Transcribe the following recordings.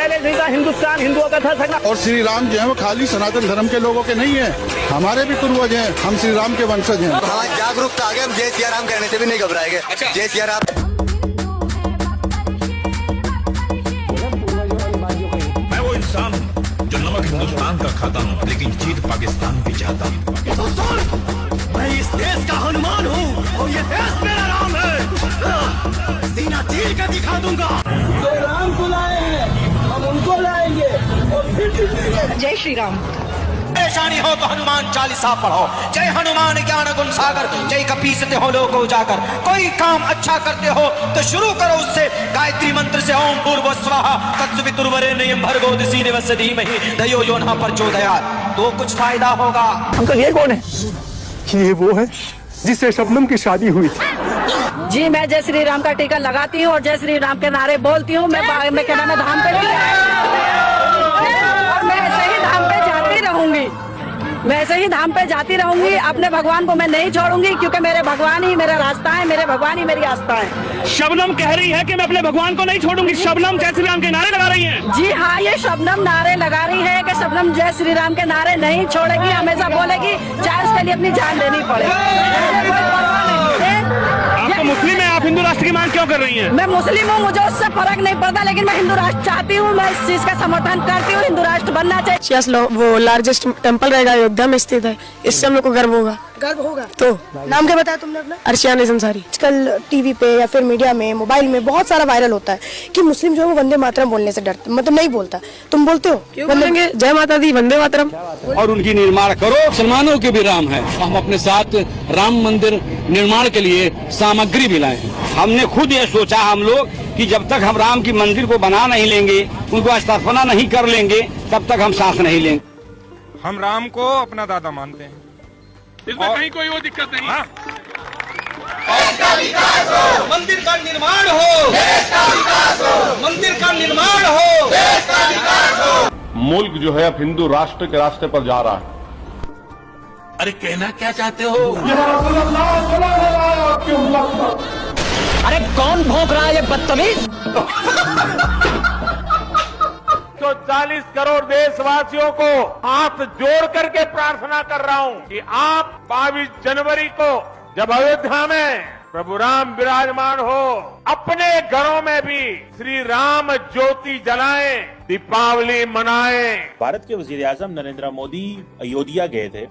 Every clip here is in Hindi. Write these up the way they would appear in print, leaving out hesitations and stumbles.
पहले नहीं था, हिंदुस्तान हिंदुओं का था। और श्री राम जो है वो खाली सनातन धर्म के लोगों के नहीं है, हमारे भी पूर्वज हैं, हम श्री राम के वंशज हैं। हमारी जागरूकता आ गई, हम जय सिया राम कहने से भी नहीं घबराएंगे। जय सिया राम। मैं वो इंसान हूँ जो नमक हिंदुस्तान का खाता हूँ, लेकिन जीत पाकिस्तान की चाहता हूँ। मैं इस देश का हनुमान हूँ और ये देश मेरा राम है। सीना चीर के दिखा दूंगा। तो राम को लाए हैं, हम उनको लाएंगे और फिर जय श्री राम। परेशानी हो तो हनुमान चालीसा पढ़ो। जय हनुमान ज्ञान गुण सागर, जय कपीसते हो लोको उजागर। कोई काम अच्छा करते हो तो शुरू करो उससे गायत्री मंत्र से, ओम भूर्भुवः स्वः तत्सवितुर्वरेण्यं भर्गो दिवस्य धीमहि धियो यो नः प्रचोदयात्, तो कुछ फायदा होगा। अंकल ये कौन है? ये वो है जिससे शबनम की शादी हुई थी। जी मैं जय श्री राम का टीका लगाती हूँ और जय श्री राम के नारे बोलती हूँ। मैं क्या नाम है धाम पे और मैं ऐसे ही धाम पे जाती रहूंगी, मैं ऐसे ही धाम पे जाती रहूंगी। अपने भगवान को मैं नहीं छोड़ूंगी, क्योंकि मेरे भगवान ही मेरा रास्ता है, मेरे भगवान ही मेरी आस्था है। शबनम कह रही है कि मैं अपने भगवान को नहीं छोड़ूंगी। शबनम जय श्री राम के नारे लगा रही है। जी हाँ, ये शबनम नारे लगा रही है कि शबनम जय श्री राम के नारे नहीं छोड़ेगी, हमेशा बोलेगी, चाहे उसके लिए अपनी जान देनी पड़े। आप मुस्लिम है, आप हिंदू राष्ट्र की मांग क्यों कर रही हैं? मैं मुस्लिम हूँ, मुझे उससे फर्क नहीं पड़ता, लेकिन मैं हिंदू राष्ट्र चाहती हूँ। मैं इस चीज का समर्थन करती हूँ, हिंदू राष्ट्र बनना चाहिए। वो लार्जेस्ट टेम्पल रहेगा, अयोध्या में स्थित है, इससे हम लोग को गर्व होगा। गर्व होगा। तो नाम क्या बताया तुमने अपना? अर्शियान अंसारी। आजकल टीवी पे या फिर मीडिया में, मोबाइल में बहुत सारा वायरल होता है कि मुस्लिम जो है वो वंदे मातरम बोलने से डरते, मतलब नहीं बोलता। तुम बोलते हो? क्यों बोलेंगे? जय माता दी, वंदे मातरम। और उनकी निर्माण करो। मुसलमानों के भी राम है, हम अपने साथ राम मंदिर निर्माण के लिए सामग्री भी लाए। हमने खुद ये सोचा हम लोग कि जब तक हम राम की मंदिर को बना नहीं लेंगे, उनको स्थापना नहीं कर लेंगे, तब तक हम सांस नहीं लेंगे। हम राम को अपना दादा मानते हैं, इसमें कहीं कोई वो दिक्कत नहीं। देश का विकास हो, मंदिर का निर्माण हो, देश का विकास हो, मंदिर का निर्माण हो, देश का विकास हो। मुल्क जो है अब हिंदू राष्ट्र के रास्ते पर जा रहा है। अरे कहना क्या चाहते हो? अरे कौन भौंक रहा है ये बदतमीज? तो 40 करोड़ देशवासियों को हाथ जोड़ करके प्रार्थना कर रहा हूं कि आप 22 जनवरी को जब अयोध्या में प्रभु राम विराजमान हो, अपने घरों में भी श्री राम ज्योति जलाएं, दीपावली मनाएं। भारत के वजीर आजम नरेंद्र मोदी अयोध्या गए थे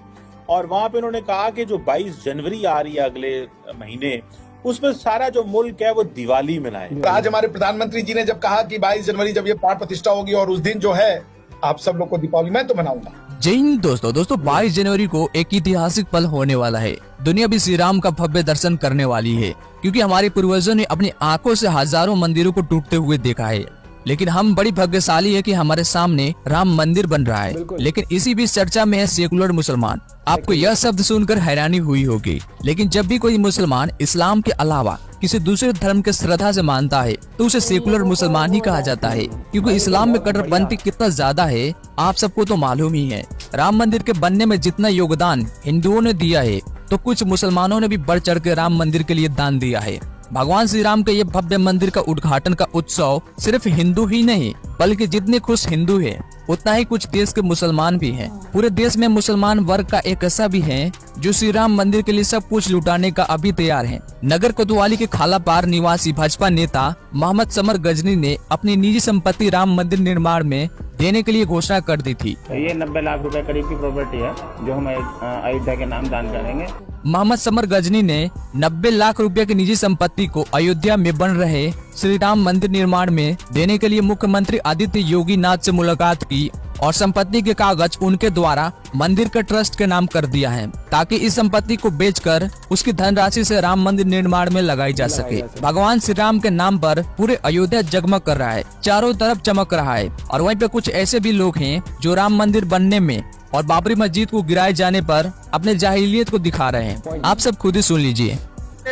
और वहां पे उन्होंने कहा कि जो 22 जनवरी आ रही है अगले महीने, उसमें सारा जो मुल्क है वो दिवाली मनाए। आज हमारे प्रधानमंत्री जी ने जब कहा कि 22 जनवरी जब ये प्राण प्रतिष्ठा होगी और उस दिन जो है आप सब लोग को दीपावली, मैं तो मनाऊंगा। जय हिंद दोस्तों। 22 जनवरी को एक ऐतिहासिक पल होने वाला है। दुनिया भी श्री राम का भव्य दर्शन करने वाली है, क्योंकि हमारे पूर्वजों ने अपनी आंखों से हजारों मंदिरों को टूटते हुए देखा है। लेकिन हम बड़ी भाग्यशाली है कि हमारे सामने राम मंदिर बन रहा है। लेकिन इसी बीच चर्चा में है सेकुलर मुसलमान। आपको यह शब्द सुनकर हैरानी हुई होगी, लेकिन जब भी कोई मुसलमान इस्लाम के अलावा किसी दूसरे धर्म के श्रद्धा से मानता है तो उसे सेकुलर मुसलमान ही कहा जाता है, क्योंकि इस्लाम में कट्टरपंथी कितना ज्यादा है आप सबको तो मालूम ही है। राम मंदिर के बनने में जितना योगदान हिंदुओं ने दिया है, तो कुछ मुसलमानों ने भी बढ़ चढ़ के राम मंदिर के लिए दान दिया है। भगवान श्री राम के ये भव्य मंदिर का उद्घाटन का उत्सव सिर्फ हिंदू ही नहीं, बल्कि जितने खुश हिंदू हैं, उतना ही कुछ देश के मुसलमान भी हैं। पूरे देश में मुसलमान वर्ग का एक ऐसा भी है जो श्री राम मंदिर के लिए सब कुछ लुटाने का अभी तैयार है। नगर कोतवाली के खालापार निवासी भाजपा नेता मोहम्मद समर गजनी ने अपनी निजी संपत्ति राम मंदिर निर्माण में देने के लिए घोषणा कर दी थी। ये 90 लाख रुपए करीब की प्रॉपर्टी है जो हम अयोध्या के नाम दान करेंगे। मोहम्मद समर गजनी ने 90 लाख रुपए की निजी संपत्ति को अयोध्या में बन रहे श्री राम मंदिर निर्माण में देने के लिए मुख्यमंत्री आदित्य योगी नाथ से मुलाकात की और संपत्ति के कागज उनके द्वारा मंदिर के ट्रस्ट के नाम कर दिया है, ताकि इस संपत्ति को बेचकर उसकी धनराशि से राम मंदिर निर्माण में लगाई जा सके। भगवान श्री राम के नाम पर पूरे अयोध्या जगमग कर रहा है, चारों तरफ चमक रहा है। और वहीं पे कुछ ऐसे भी लोग हैं जो राम मंदिर बनने में और बाबरी मस्जिद को गिराए जाने पर अपने जाहिलियत को दिखा रहे हैं। आप सब खुद ही सुन लीजिए।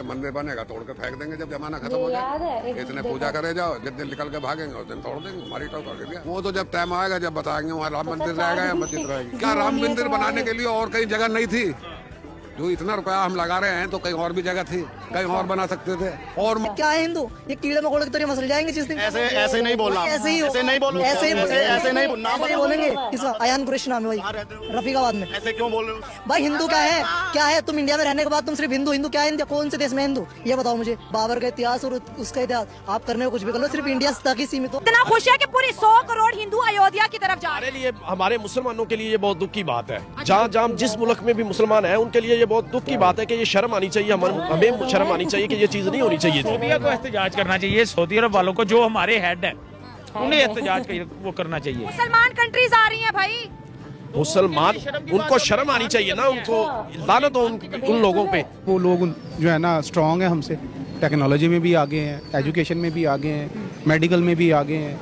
मंदिर बनेगा तोड़ के फेंक देंगे जब जमाना खत्म हो जाए। इतने पूजा करे जाओ, जिस दिन निकल के भागेंगे उस दिन तोड़ देंगे। हमारी तो कर दिया। वो तो जब टाइम आएगा जब बताएंगे वहाँ राम मंदिर रहेगा या मस्जिद रहेगी। क्या राम मंदिर बनाने के लिए और कहीं जगह नहीं थी? जो इतना रुपया हम लगा रहे हैं तो कहीं और भी जगह थी। कहीं और बना सकते थे। और क्या है हिंदू, ये कीड़े मकोड़े की तरह मसल जाएंगे जिस दिन। ऐसे नहीं बोलना, ऐसे ही ऐसे नहीं बोलना, ऐसे ही ऐसे नहीं बोलना, ऐसे ही बोलेंगे। किसका? अयान कुरैशी नाम है भाई, रफीकाबाद में। ऐसे क्यों बोल रहे हो? भाई हिंदू क्या है, क्या है? तुम इंडिया में रहने के बाद तुम सिर्फ हिंदू हिंदू क्या है? इंडिया कौन से देश में हिंदू, ये बताओ मुझे। बाबर का इतिहास और उसका इतिहास आप करने को कुछ भी कर लो, सिर्फ इंडिया तक ही सीमित हो। इतना खुश है कि पूरी 100 करोड़ हिंदू अयोध्या की तरफ जा रहे हैं। हमारे लिए, हमारे मुसलमानों के लिए ये बहुत दुख की बात है। जहाँ जहाँ जिस मुल्क में भी मुसलमान है उनके लिए ये बहुत दुख की बात है कि ये शर्म आनी चाहिए, हमें शर्म आनी चाहिए कि ये चीज नहीं होनी चाहिए। सऊदीया को एहतजाज करना चाहिए, सऊदी अरब वालों को, जो हमारे हेड है उन्हें एहतजाज वो करना चाहिए। मुसलमान कंट्रीज आ रही हैं भाई, मुसलमान, उनको शर्म आनी चाहिए ना, उनको लानत हो उन लोगों पे। वो लोग जो है ना स्ट्रांग है हमसे, टेक्नोलॉजी में भी आगे हैं, एजुकेशन में भी आगे हैं, मेडिकल में भी आगे हैं,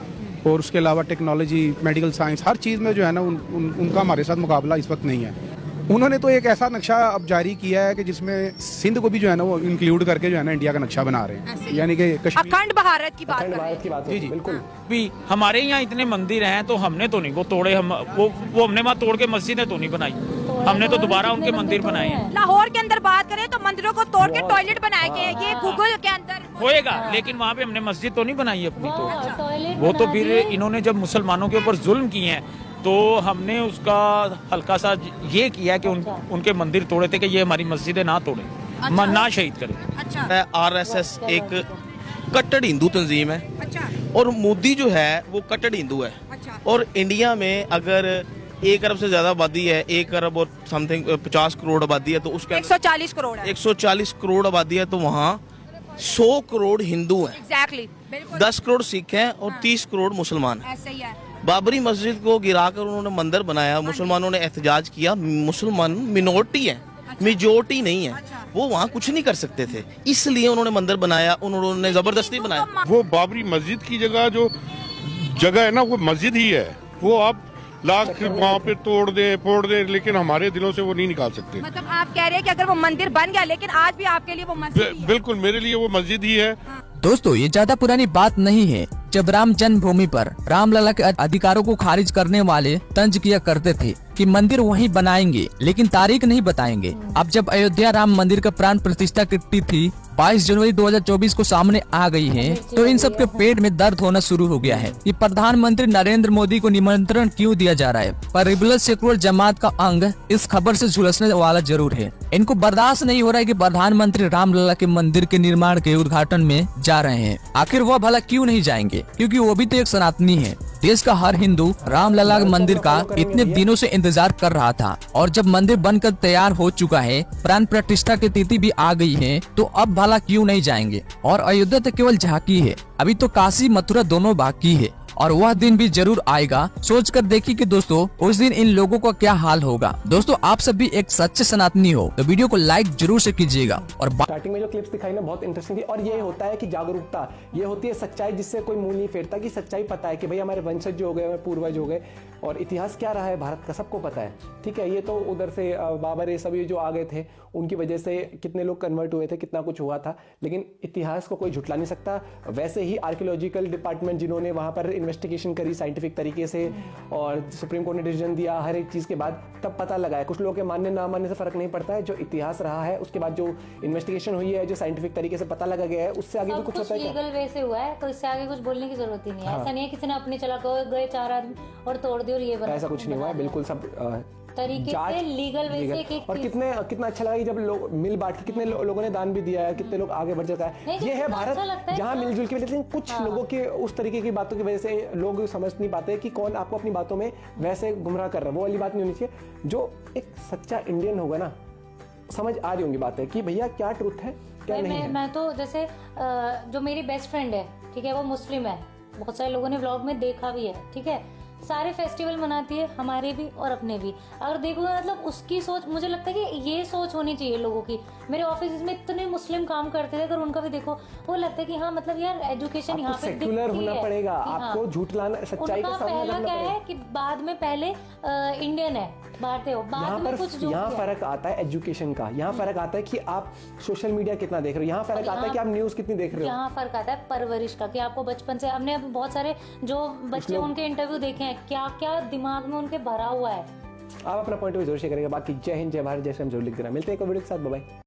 और उसके अलावा टेक्नोलॉजी, मेडिकल साइंस, हर चीज़ में जो है ना उनका हमारे साथ मुकाबला इस वक्त नहीं है। उन्होंने तो एक ऐसा नक्शा अब जारी किया है कि जिसमें सिंध को भी जो है ना वो इंक्लूड करके जो है ना इंडिया का नक्शा बना रहे हैं, यानी कि अखंड भारत की बात। जी जी बिल्कुल। भी हमारे यहाँ इतने मंदिर हैं तो हमने तो नहीं वो तोड़े, हम वो हमने वहाँ तोड़ के मस्जिदें तो नहीं बनाई, हमने तो दोबारा उनके मंदिर बनाए हैं। लाहौर के अंदर बात करें तो मंदिरों को तोड़ के टॉयलेट बनाए गए, ये गूगल के अंदर होएगा, लेकिन वहाँ पे हमने मस्जिद तो नहीं बनाई अपनी। तो वो तो फिर इन्होंने जब मुसलमानों के ऊपर जुल्म किए हैं तो हमने उसका हल्का सा ये किया कि उनके मंदिर तोड़े थे कि ये हमारी मस्जिदें ना तोड़े, ना शहीद करें। RSS एक कट्टर हिंदू तंजीम है और मोदी जो है वो कट्टर हिंदू है। और इंडिया में अगर 1 अरब से ज्यादा आबादी है, 1 अरब और समथिंग 50 करोड़ आबादी है, तो उसके 140 करोड़ है। 140 करोड़ आबादी है, तो वहाँ 100 करोड़ हिंदू हैं, एग्जैक्टली 10 करोड़ सिख हैं और 30 करोड़ मुसलमान हैं। ऐसे ही है। बाबरी मस्जिद को गिराकर उन्होंने मंदिर बनाया, मुसलमानों ने एहतजाज किया। मुसलमान मिनोरिटी है, मेजोरिटी नहीं है, वो वहाँ कुछ नहीं कर सकते थे, इसलिए उन्होंने मंदिर बनाया, उन्होंने जबरदस्ती बनाया। वो बाबरी मस्जिद की जगह जो जगह है ना वो मस्जिद ही है, वो आप लाख वहाँ पे तोड़ दे फोड़ दे, लेकिन हमारे दिलों से वो नहीं निकाल सकते। मतलब आप कह रहे हैं कि अगर वो मंदिर बन गया, लेकिन आज भी आपके लिए वो मस्जिद बिल्कुल मेरे लिए वो मस्जिद ही है। दोस्तों ये ज्यादा पुरानी बात नहीं है जब राम जन्मभूमि पर रामलला के अधिकारों को खारिज करने वाले तंज किया करते थे कि मंदिर वहीं बनाएंगे लेकिन तारीख नहीं बताएंगे। अब जब अयोध्या राम मंदिर का प्राण प्रतिष्ठा की तिथि 22 जनवरी 2024 को सामने आ गई है तो इन सब के पेट में दर्द होना शुरू हो गया है। ये प्रधानमंत्री नरेंद्र मोदी को निमंत्रण क्यों दिया जा रहा है, पर रेगुलर सेकुलर जमात का अंग इस खबर से झुलसने वाला जरूर है। इनको बर्दाश्त नहीं हो रहा है कि प्रधानमंत्री रामलला के मंदिर के निर्माण के उद्घाटन में जा रहे हैं। आखिर वह भला क्यों नहीं जाएंगे, क्योंकि वो भी तो एक सनातनी है। देश का हर हिंदू रामलला मंदिर का इतने दिनों से इंतजार कर रहा था और जब मंदिर बनकर तैयार हो चुका है, प्राण प्रतिष्ठा की तिथि भी आ गई है, तो अब भला क्यों नहीं जाएंगे। और अयोध्या तो केवल झांकी है, अभी तो काशी मथुरा दोनों बाकी है और वह दिन भी जरूर आएगा। सोचकर देखिए कि दोस्तों उस दिन इन लोगों का क्या हाल होगा। दोस्तों आप सब भी एक सच्चे सनातनी हो तो वीडियो को लाइक जरूर से कीजिएगा। और स्टार्टिंग में जो क्लिप्स दिखाई ना बहुत इंटरेस्टिंग थी। और ये होता है कि जागरूकता, ये होती है सच्चाई जिससे कोई मुंह नहीं फेरता, कि सच्चाई पता है कि भाई हमारे वंशज जो हो गए, हमारे पूर्वज हो गए, और इतिहास क्या रहा है भारत का सबको पता है। ठीक है, ये तो उधर से बाबर ये सभी जो आ गए थे उनकी वजह से कितने लोग कन्वर्ट हुए थे, कितना कुछ हुआ था, लेकिन इतिहास को कोई झुटला नहीं सकता। वैसे ही आर्कियोलॉजिकल डिपार्टमेंट जिन्होंने वहाँ पर इन्वेस्टिगेशन करी साइंटिफिक तरीके से और सुप्रीम कोर्ट ने डिसीजन दिया हर एक चीज़ के बाद, तब पता लगा है। कुछ लोगों के मानने ना मानने से फर्क नहीं पड़ता है, जो इतिहास रहा है उसके बाद जो इन्वेस्टिगेशन हुई है, जो साइंटिफिक तरीके से पता लगा गया है, उससे आगे भी कुछ होता है। लीगल वे से हुआ है तो इससे आगे कुछ बोलने की जरूरत ही नहीं है। ऐसा नहीं है किसी ने अपनी चला गए 4 आदमी और तोड़ दिया और ये बना, ऐसा कुछ नहीं हुआ है, बिल्कुल सब तरीके से लीगल वे से एक और कितना अच्छा लगा कि जब लोग मिल बांट के कितने लोगों ने दान भी दिया है, कितने लोग आगे बढ़ जाता है। ये है भारत जहाँ मिलजुल के, लेकिन कुछ लोगों के उस तरीके की बातों की वजह से लोग समझ नहीं पाते कि कौन आपको अपनी बातों में वैसे गुमराह कर रहा है। वो वाली बात नहीं होनी चाहिए। जो एक सच्चा इंडियन होगा ना, समझ आ रही होंगी बातें कि भैया क्या ट्रुथ है क्या नहीं है। मैं तो जैसे जो मेरी बेस्ट फ्रेंड है, ठीक है, वो मुस्लिम है, बहुत सारे लोगों ने व्लॉग में देखा भी है, ठीक है, सारे फेस्टिवल मनाती है, हमारे भी और अपने भी। अगर देखो मतलब उसकी सोच, मुझे लगता है कि ये सोच होनी चाहिए लोगों की। मेरे ऑफिस में इतने मुस्लिम काम करते थे, अगर उनका भी देखो वो लगता है कि हाँ मतलब यार एजुकेशन यहाँ पे सेक्युलर होना पड़ेगा, आपको झूठ लाना, सच्चाई को सामने पहला क्या है कि बाद में पहले इंडियन है, भारतीय हो, बाद में कुछ जो यहाँ फर्क आता है एजुकेशन का। यहाँ फर्क आता है कि आप सोशल मीडिया कितना देख रहे हो, यहाँ फर्क आता है कि आप न्यूज कितनी देख रहे हो। यहाँ फर्क आता है परवरिश का, कि आपको बचपन से, हमने बहुत सारे जो बच्चे उनके इंटरव्यू देखे हैं, क्या क्या दिमाग में उनके भरा हुआ है। आप अपना पॉइंट ऑफ व्यू जरूर शेयर करेंगे। बाकी जय हिंद, जय भारत, जय श्री राम जरूर लिख देना। मिलते हैं एक वीडियो के साथ, बाय बाय।